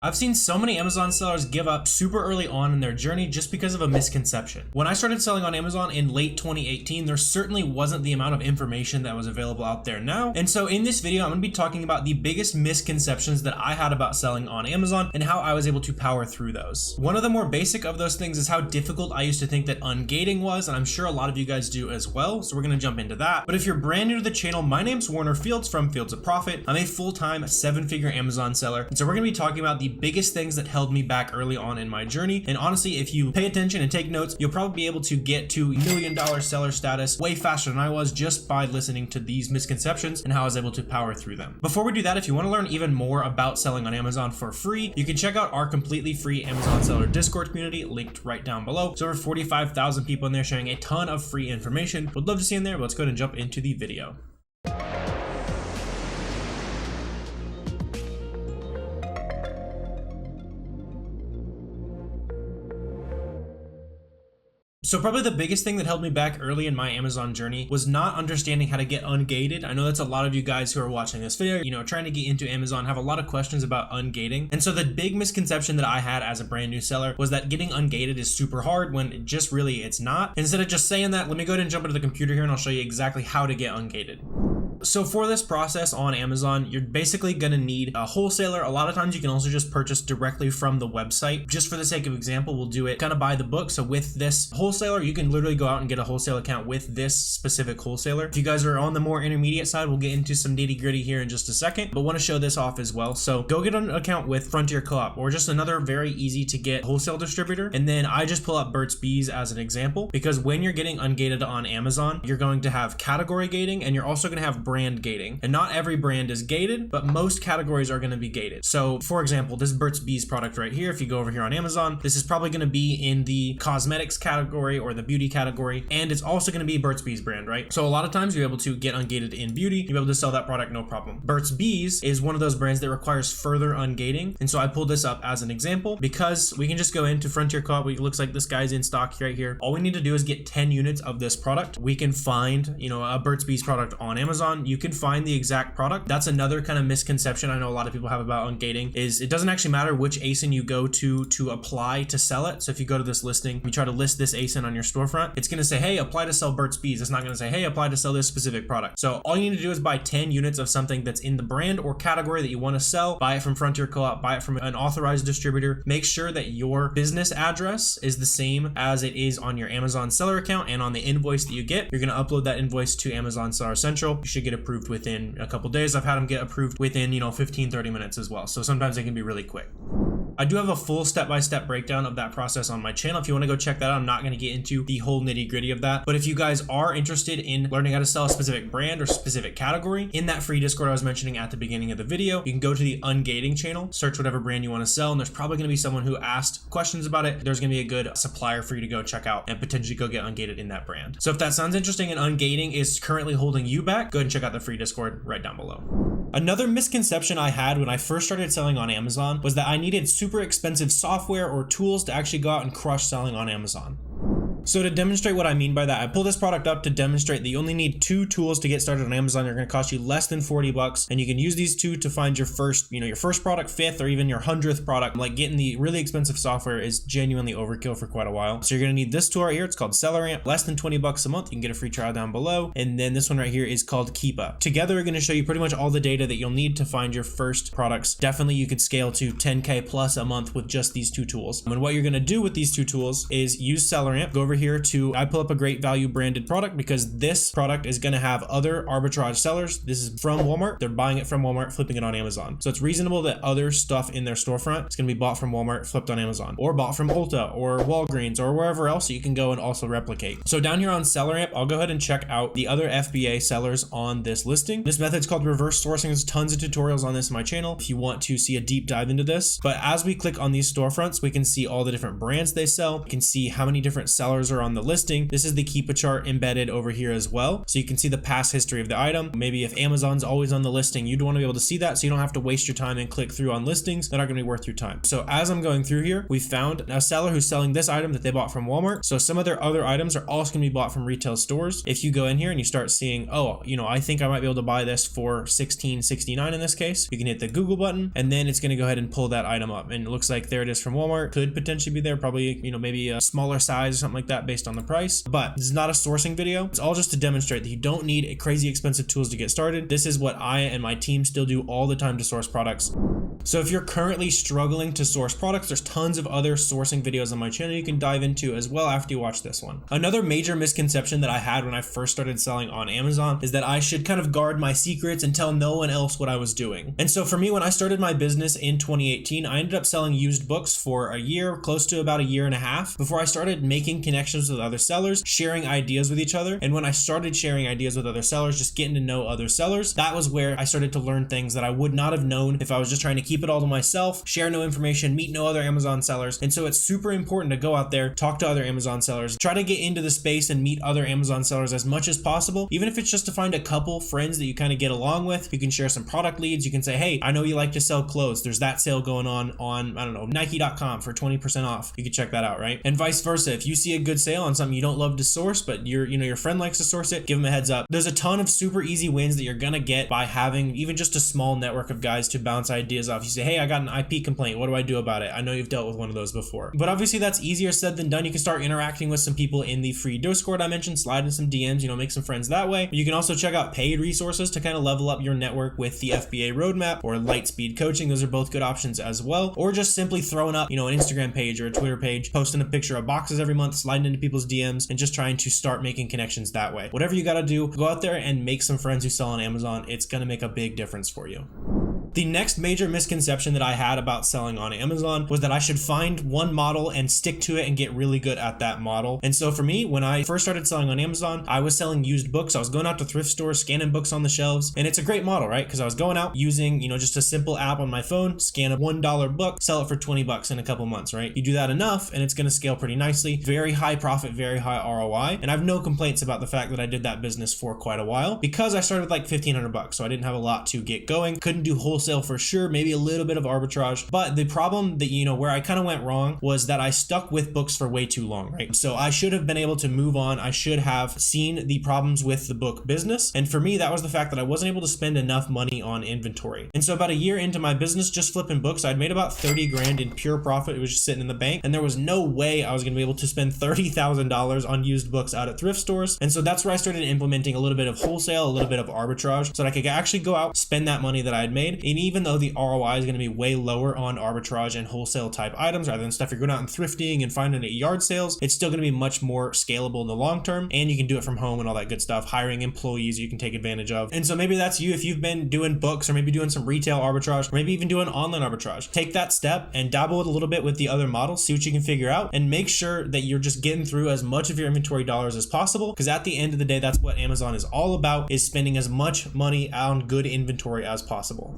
I've seen so many Amazon sellers give up super early on in their journey just because of a misconception. When I started selling on Amazon in late 2018, there certainly wasn't the amount of information that was available out there now. And so in this video, I'm going to be talking about the biggest misconceptions that I had about selling on Amazon and how I was able to power through those. One of the more basic of those things is how difficult I used to think that ungating was, and I'm sure a lot of you guys do as well. So we're going to jump into that. But if you're brand new to the channel, my name's Warner Fields from Fields of Profit. I'm a full-time 7-figure Amazon seller. And so we're going to be talking about the biggest things that held me back early on in my journey. And honestly, if you pay attention and take notes, you'll probably be able to get to $1 million seller status way faster than I was just by listening to these misconceptions and how I was able to power through them. Before we do that, if you want to learn even more about selling on Amazon for free, you can check out our completely free Amazon seller Discord community linked right down below. There's over 45,000 people in there sharing a ton of free information. Would love to see you in there, but let's go ahead and jump into the video. So probably the biggest thing that held me back early in my Amazon journey was not understanding how to get ungated. I know that's a lot of you guys who are watching this video, trying to get into Amazon, have a lot of questions about ungating. And so the big misconception that I had as a brand new seller was that getting ungated is super hard when it's not. Instead of just saying that, let me go ahead and jump into the computer here and I'll show you exactly how to get ungated. So for this process on Amazon, you're basically going to need a wholesaler. A lot of times you can also just purchase directly from the website. Just for the sake of example, we'll do it kind of by the book. So with this wholesaler, you can literally go out and get a wholesale account with this specific wholesaler. If you guys are on the more intermediate side, we'll get into some nitty gritty here in just a second, but want to show this off as well. So go get an account with Frontier Co-op or just another very easy to get wholesale distributor. And then I just pull up Burt's Bees as an example, because when you're getting ungated on Amazon, you're going to have category gating and you're also going to have brand gating. And not every brand is gated, but most categories are going to be gated. So for example, this Burt's Bees product right here, if you go over here on Amazon, this is probably going to be in the cosmetics category or the beauty category. And it's also going to be Burt's Bees brand, right? So a lot of times you're able to get ungated in beauty. You're able to sell that product, no problem. Burt's Bees is one of those brands that requires further ungating. And so I pulled this up as an example because we can just go into Frontier Co-op. It looks like this guy's in stock right here. All we need to do is get 10 units of this product. We can find, a Burt's Bees product on Amazon. You can find the exact product. That's another kind of misconception I know a lot of people have about ungating is it doesn't actually matter which ASIN you go to apply to sell it. So if you go to this listing, you try to list this ASIN on your storefront, it's going to say, hey, apply to sell Burt's Bees. It's not going to say, hey, apply to sell this specific product. So all you need to do is buy 10 units of something that's in the brand or category that you want to sell. Buy it from Frontier Co-op, buy it from an authorized distributor. Make sure that your business address is the same as it is on your Amazon seller account, and on the invoice that you get, you're going to upload that invoice to Amazon Seller Central. You should get approved within a couple days. I've had them get approved within 15-30 minutes as well. So sometimes they can be really quick. I do have a full step-by-step breakdown of that process on my channel. If you want to go check that out, I'm not going to get into the whole nitty-gritty of that. But if you guys are interested in learning how to sell a specific brand or specific category, in that free Discord I was mentioning at the beginning of the video, you can go to the Ungating channel, search whatever brand you want to sell, and there's probably going to be someone who asked questions about it. There's going to be a good supplier for you to go check out and potentially go get ungated in that brand. So if that sounds interesting and ungating is currently holding you back, go ahead and check out the free Discord right down below. Another misconception I had when I first started selling on Amazon was that I needed super expensive software or tools to actually go out and crush selling on Amazon. So to demonstrate what I mean by that, I pulled this product up to demonstrate that you only need 2 tools to get started on Amazon. They're going to cost you less than 40 bucks, and you can use these 2 to find your first, your first product, 5th, or even your 100th product. Like getting the really expensive software is genuinely overkill for quite a while. So you're going to need this tool right here. It's called SellerAmp, less than 20 bucks a month. You can get a free trial down below. And then this one right here is called Keepa. Together, we're going to show you pretty much all the data that you'll need to find your first products. Definitely, you could scale to 10K plus a month with just these 2 tools. And what you're going to do with these 2 tools is use SellerAmp. Go over here to, I pull up a great value branded product because this product is going to have other arbitrage sellers. This is from Walmart. They're buying it from Walmart, flipping it on Amazon. So it's reasonable that other stuff in their storefront is going to be bought from Walmart, flipped on Amazon, or bought from Ulta or Walgreens or wherever else you can go and also replicate. So down here on SellerAmp, I'll go ahead and check out the other FBA sellers on this listing. This method is called reverse sourcing. There's tons of tutorials on this in my channel if you want to see a deep dive into this. But as we click on these storefronts, we can see all the different brands they sell. We can see how many different sellers sellers are on the listing, this is the keep a chart embedded over here as well. So you can see the past history of the item. Maybe if Amazon's always on the listing, you'd want to be able to see that so you don't have to waste your time and click through on listings that aren't going to be worth your time. So as I'm going through here, we found a seller who's selling this item that they bought from Walmart. So some of their other items are also going to be bought from retail stores. If you go in here and you start seeing, oh, I think I might be able to buy this for $16.69 in this case, you can hit the Google button and then it's going to go ahead and pull that item up. And it looks like there it is from Walmart. Could potentially be there, probably, maybe a smaller size or something like that based on the price. But this is not a sourcing video. It's all just to demonstrate that you don't need crazy expensive tools to get started. This is what I and my team still do all the time to source products. So if you're currently struggling to source products, there's tons of other sourcing videos on my channel you can dive into as well after you watch this one. Another major misconception that I had when I first started selling on Amazon is that I should kind of guard my secrets and tell no one else what I was doing. And so for me, when I started my business in 2018, I ended up selling used books for a year, close to about a year and a half, before I started making connections with other sellers, sharing ideas with each other. And when I started sharing ideas with other sellers, just getting to know other sellers, that was where I started to learn things that I would not have known if I was just trying to keep it all to myself, share no information, meet no other Amazon sellers. And so it's super important to go out there, talk to other Amazon sellers, try to get into the space and meet other Amazon sellers as much as possible. Even if it's just to find a couple friends that you kind of get along with, you can share some product leads. You can say, hey, I know you like to sell clothes. There's that sale going on, I don't know, Nike.com for 20% off. You can check that out, right? And vice versa. If you see a good sale on something you don't love to source, but your friend likes to source it, give them a heads up. There's a ton of super easy wins that you're gonna get by having even just a small network of guys to bounce ideas off. You say, hey, I got an IP complaint. What do I do about it? I know you've dealt with one of those before. But obviously that's easier said than done. You can start interacting with some people in the free Discord I mentioned, slide in some DMs, make some friends that way. You can also check out paid resources to kind of level up your network with the FBA roadmap or Lightspeed coaching. Those are both good options as well. Or just simply throwing up, an Instagram page or a Twitter page, posting a picture of boxes every month, sliding into people's DMs and just trying to start making connections that way. Whatever you got to do, go out there and make some friends who sell on Amazon. It's going to make a big difference for you. The next major misconception that I had about selling on Amazon was that I should find one model and stick to it and get really good at that model. And so for me, when I first started selling on Amazon, I was selling used books. I was going out to thrift stores, scanning books on the shelves. And it's a great model, right? Because I was going out using, just a simple app on my phone, scan a $1 book, sell it for 20 bucks in a couple months, right? You do that enough and it's going to scale pretty nicely. Very high profit, very high ROI. And I have no complaints about the fact that I did that business for quite a while because I started with like 1,500 bucks. So I didn't have a lot to get going. Couldn't do wholesale for sure, maybe a little bit of arbitrage. But the problem that, where I kind of went wrong was that I stuck with books for way too long, right? So I should have been able to move on. I should have seen the problems with the book business. And for me, that was the fact that I wasn't able to spend enough money on inventory. And so about a year into my business, just flipping books, I'd made about 30 grand in pure profit. It was just sitting in the bank. And there was no way I was going to be able to spend $30,000 on used books out at thrift stores. And so that's where I started implementing a little bit of wholesale, a little bit of arbitrage so that I could actually go out, spend that money that I had made. And even though the ROI is going to be way lower on arbitrage and wholesale type items rather than stuff you're going out and thrifting and finding at yard sales, it's still going to be much more scalable in the long term. And you can do it from home and all that good stuff, hiring employees you can take advantage of. And so maybe that's you if you've been doing books or maybe doing some retail arbitrage or maybe even doing online arbitrage. Take that step and dabble a little bit with the other models, see what you can figure out, and make sure that you're just getting through as much of your inventory dollars as possible. Because at the end of the day, that's what Amazon is all about, is spending as much money on good inventory as possible.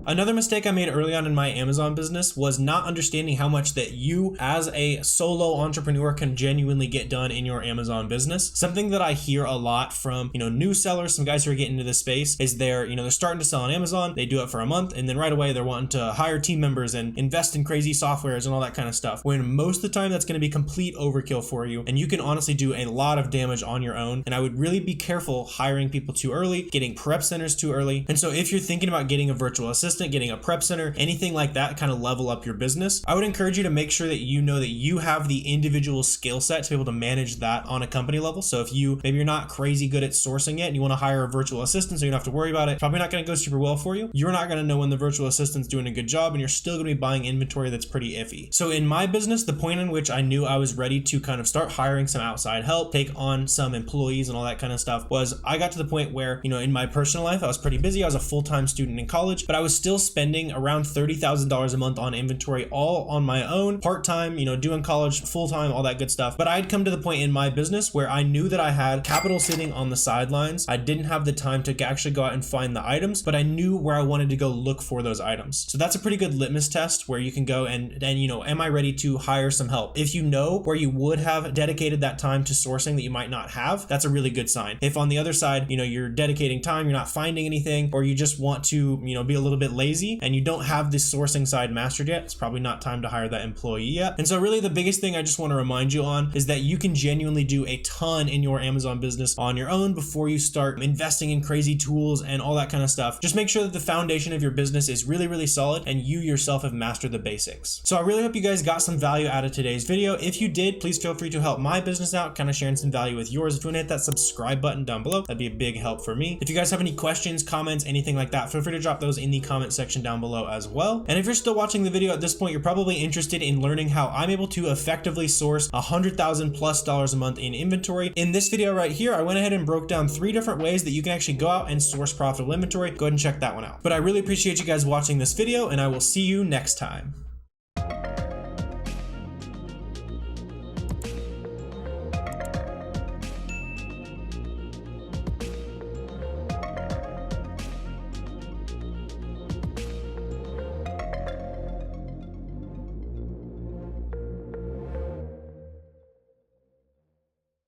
Another mistake I made early on in my Amazon business was not understanding how much that you as a solo entrepreneur can genuinely get done in your Amazon business. Something that I hear a lot from, new sellers, some guys who are getting into this space, is they're starting to sell on Amazon. They do it for a month and then right away they're wanting to hire team members and invest in crazy softwares and all that kind of stuff. When most of the time that's going to be complete overkill for you and you can honestly do a lot of damage on your own. And I would really be careful hiring people too early, getting prep centers too early. And so if you're thinking about getting a virtual assistant, getting a prep center, anything like that, kind of level up your business, I would encourage you to make sure that you know that you have the individual skill set to be able to manage that on a company level. So if maybe you're not crazy good at sourcing it and you want to hire a virtual assistant so you don't have to worry about it, probably not going to go super well for you. You're not going to know when the virtual assistant's doing a good job and you're still going to be buying inventory that's pretty iffy. So in my business, the point in which I knew I was ready to kind of start hiring some outside help, take on some employees and all that kind of stuff was I got to the point where, in my personal life, I was pretty busy. I was a full-time student in college, but I was still still spending around $30,000 a month on inventory, all on my own, part-time, you know, doing college, full-time, all that good stuff. But I'd come to the point in my business where I knew that I had capital sitting on the sidelines. I didn't have the time to actually go out and find the items, but I knew where I wanted to go look for those items. So that's a pretty good litmus test where you can go and you know, am I ready to hire some help? If you know where you would have dedicated that time to sourcing that you might not have, that's a really good sign. If on the other side, you know, you're dedicating time, you're not finding anything, or you just want to, you know, be a little bit lazy and you don't have this sourcing side mastered yet, it's probably not time to hire that employee yet. And so really the biggest thing I just want to remind you on is that you can genuinely do a ton in your Amazon business on your own before you start investing in crazy tools and all that kind of stuff. Just make sure that the foundation of your business is really, really solid and you yourself have mastered the basics. So I really hope you guys got some value out of today's video. If you did, please feel free to help my business out, kind of sharing some value with yours. If you want to hit that subscribe button down below, that'd be a big help for me. If you guys have any questions, comments, anything like that, feel free to drop those in the comment section down below as well. And if you're still watching the video at this point, you're probably interested in learning how I'm able to effectively source $100,000+ a month in inventory. In this video right here, I went ahead and broke down 3 different ways that you can actually go out and source profitable inventory. Go ahead and check that one out. But I really appreciate you guys watching this video, and I will see you next time.